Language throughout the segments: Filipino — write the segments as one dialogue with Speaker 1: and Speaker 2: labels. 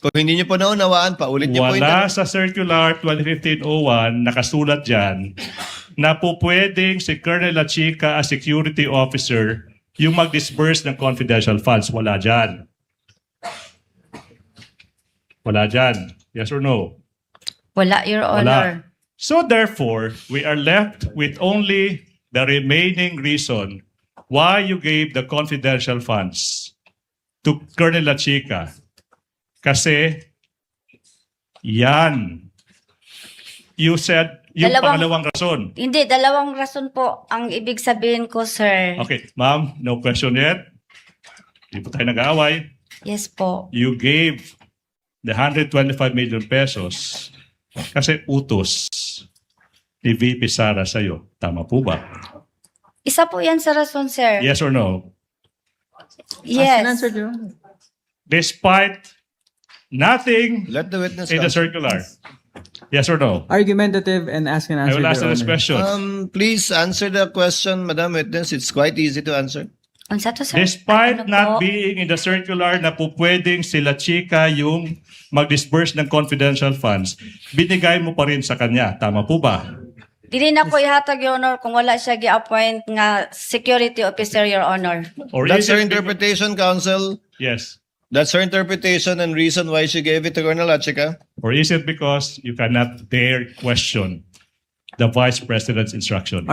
Speaker 1: Kung hindi niyo po naunawaan, paulit niyo po yung
Speaker 2: Wala
Speaker 1: tanong.
Speaker 2: sa Circular 2015-01 nakasulat dyan na po pwedeng si Colonel Lachica as security officer yung mag-disburse ng confidential funds. Wala dyan. Wala dyan. Yes or no?
Speaker 3: Wala, Your
Speaker 2: Wala.
Speaker 3: Honor.
Speaker 2: So therefore, we are left with only the remaining reason why you gave the confidential funds to Colonel Lachica. Kasi yan. You said yung pangalawang rason.
Speaker 3: Hindi, dalawang rason po ang ibig sabihin ko, sir.
Speaker 2: Okay, ma'am, no question yet. Hindi po tayo nag-aaway.
Speaker 3: Yes po.
Speaker 2: You gave the 125 million pesos kasi utos ni VP Sara sa'yo. Tama po ba?
Speaker 3: Isa po yan sa rason, sir.
Speaker 2: Yes or no?
Speaker 3: Yes.
Speaker 2: Despite nothing
Speaker 1: Let the witness
Speaker 2: in the
Speaker 1: counsel.
Speaker 2: circular. Yes or no?
Speaker 4: Argumentative and ask and
Speaker 2: I
Speaker 4: answer.
Speaker 2: will ask
Speaker 4: Your
Speaker 2: this
Speaker 4: Honor.
Speaker 2: question.
Speaker 1: Please answer the question, Madam Witness. It's quite easy to answer.
Speaker 3: Unsa to, sir?
Speaker 2: Despite
Speaker 3: Ano
Speaker 2: not
Speaker 3: po?
Speaker 2: being in the circular na po pwedeng sila Chica yung mag-disburse ng confidential funds, binigay mo pa rin sa kanya. Tama po ba?
Speaker 3: Dili na ko ihatag, Your Honor, kung wala siya gi-appoint nga security officer, Your Honor.
Speaker 2: Or
Speaker 1: That's
Speaker 2: is
Speaker 1: her
Speaker 2: it-
Speaker 1: interpretation, counsel.
Speaker 2: Yes.
Speaker 1: That's her interpretation and reason why she gave it to Colonel Lachica.
Speaker 2: Or is it because you cannot dare question the Vice President's instruction?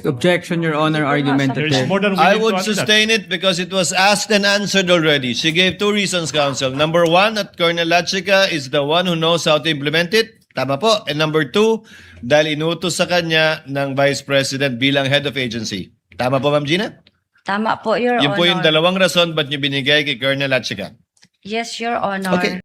Speaker 4: Objection, Your Honor.
Speaker 2: There is
Speaker 4: Argumentative.
Speaker 2: more than
Speaker 1: I
Speaker 2: willing
Speaker 1: would
Speaker 2: to answer that.
Speaker 1: sustain it because it was asked and answered already. She gave two reasons, counsel. Number one, that Colonel Lachica is the one who knows how to implement it. Tama po. And number two, dahil inutos sa kanya ng Vice President bilang head of agency. Tama po, Ma'am Gina?
Speaker 3: Tama po, Your
Speaker 1: Yun
Speaker 3: Honor.
Speaker 1: po yung dalawang rason ba't niyo binigay kay Colonel Lachica.
Speaker 3: Yes, Your Honor.
Speaker 1: Okay.